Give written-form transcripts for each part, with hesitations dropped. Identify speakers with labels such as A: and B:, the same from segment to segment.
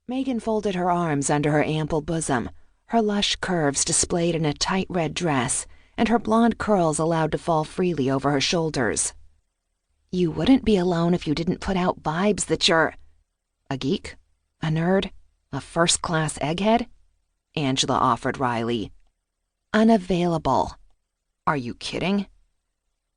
A: Megan folded her arms under her ample bosom, her lush curves displayed in a tight red dress, and her blonde curls allowed to fall freely over her shoulders. "You wouldn't be alone if you didn't put out vibes that you're a geek, a nerd, a first-class egghead," Angela offered wryly. "Unavailable." "Are you kidding?"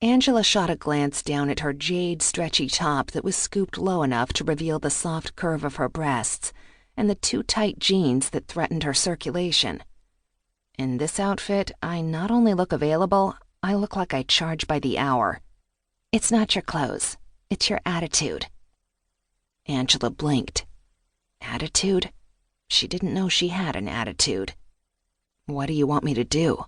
A: Angela shot a glance down at her jade, stretchy top that was scooped low enough to reveal the soft curve of her breasts and the too tight jeans that threatened her circulation. "In this outfit, I not only look available, I look like I charge by the hour." "It's not your clothes, it's your attitude." Angela blinked. Attitude? She didn't know she had an attitude. "What do you want me to do?"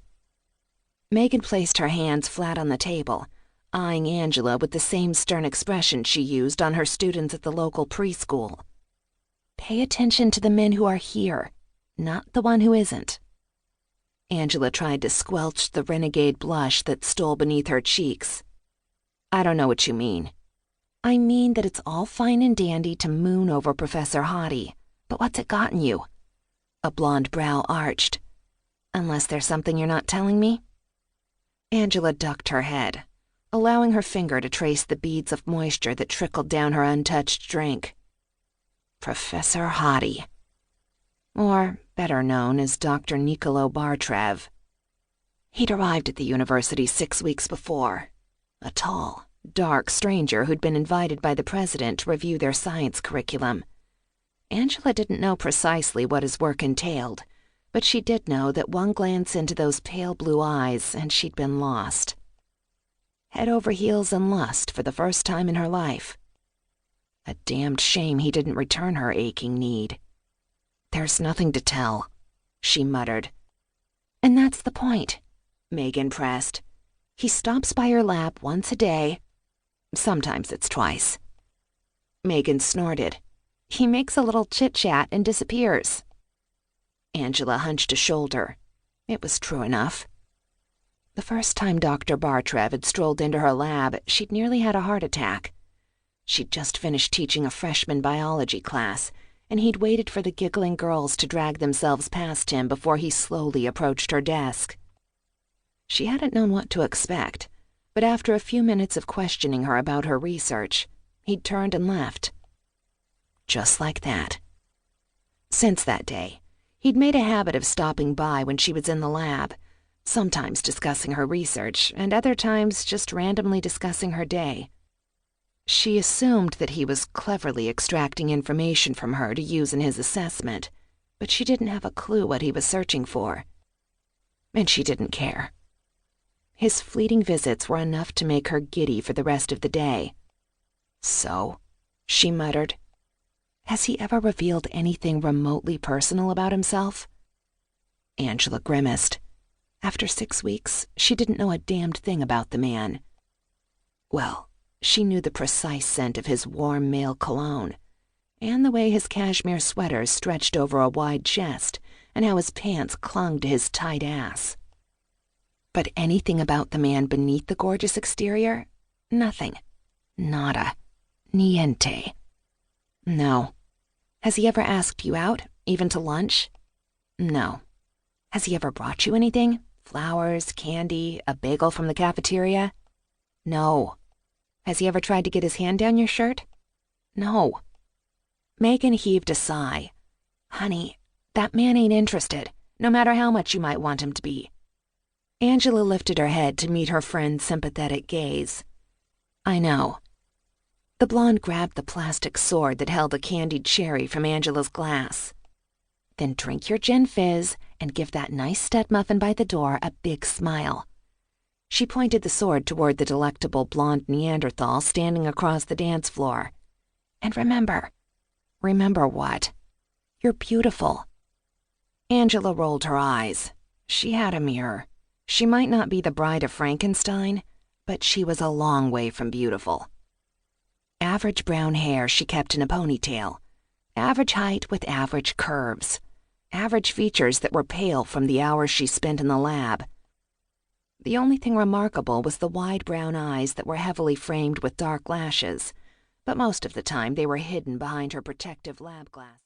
A: Megan placed her hands flat on the table, eyeing Angela with the same stern expression she used on her students at the local preschool. "Pay attention to the men who are here, not the one who isn't." Angela tried to squelch the renegade blush that stole beneath her cheeks. "I don't know what you mean." "I mean that it's all fine and dandy to moon over Professor Hottie, but what's it gotten you?" A blonde brow arched. "Unless there's something you're not telling me?" Angela ducked her head, allowing her finger to trace the beads of moisture that trickled down her untouched drink. Professor Hottie. Or better known as Dr. Nikolo Bartrev. He'd arrived at the university 6 weeks before, a tall, dark stranger who'd been invited by the president to review their science curriculum. Angela didn't know precisely what his work entailed, but she did know that one glance into those pale blue eyes and she'd been lost. Head over heels in lust for the first time in her life. A damned shame he didn't return her aching need. "There's nothing to tell," she muttered. "And that's the point," Megan pressed. "He stops by your lab once a day. Sometimes it's twice." Megan snorted. "He makes a little chit-chat and disappears." Angela hunched a shoulder. It was true enough. The first time Dr. Bartrev had strolled into her lab, she'd nearly had a heart attack. She'd just finished teaching a freshman biology class, and he'd waited for the giggling girls to drag themselves past him before he slowly approached her desk. She hadn't known what to expect, but after a few minutes of questioning her about her research, he'd turned and left. Just like that. Since that day, he'd made a habit of stopping by when she was in the lab, sometimes discussing her research and other times just randomly discussing her day. She assumed that he was cleverly extracting information from her to use in his assessment, but she didn't have a clue what he was searching for. And she didn't care. His fleeting visits were enough to make her giddy for the rest of the day. "So," she muttered, "has he ever revealed anything remotely personal about himself?" Angela grimaced. After 6 weeks, she didn't know a damned thing about the man. Well, she knew the precise scent of his warm male cologne, and the way his cashmere sweater stretched over a wide chest, and how his pants clung to his tight ass. But anything about the man beneath the gorgeous exterior? Nothing. Nada. Niente. No. Has he ever asked you out, even to lunch? No. Has he ever brought you anything? Flowers, candy, a bagel from the cafeteria? No. Has he ever tried to get his hand down your shirt? No. Megan heaved a sigh. "Honey, that man ain't interested, no matter how much you might want him to be." Angela lifted her head to meet her friend's sympathetic gaze. "I know." The blonde grabbed the plastic sword that held a candied cherry from Angela's glass. "Then drink your gin fizz and give that nice stud muffin by the door a big smile." She pointed the sword toward the delectable blonde Neanderthal standing across the dance floor. "And remember." "Remember what?" "You're beautiful." Angela rolled her eyes. She had a mirror. She might not be the bride of Frankenstein, but she was a long way from beautiful. Average brown hair she kept in a ponytail. Average height with average curves. Average features that were pale from the hours she spent in the lab. The only thing remarkable was the wide brown eyes that were heavily framed with dark lashes, but most of the time they were hidden behind her protective lab glass.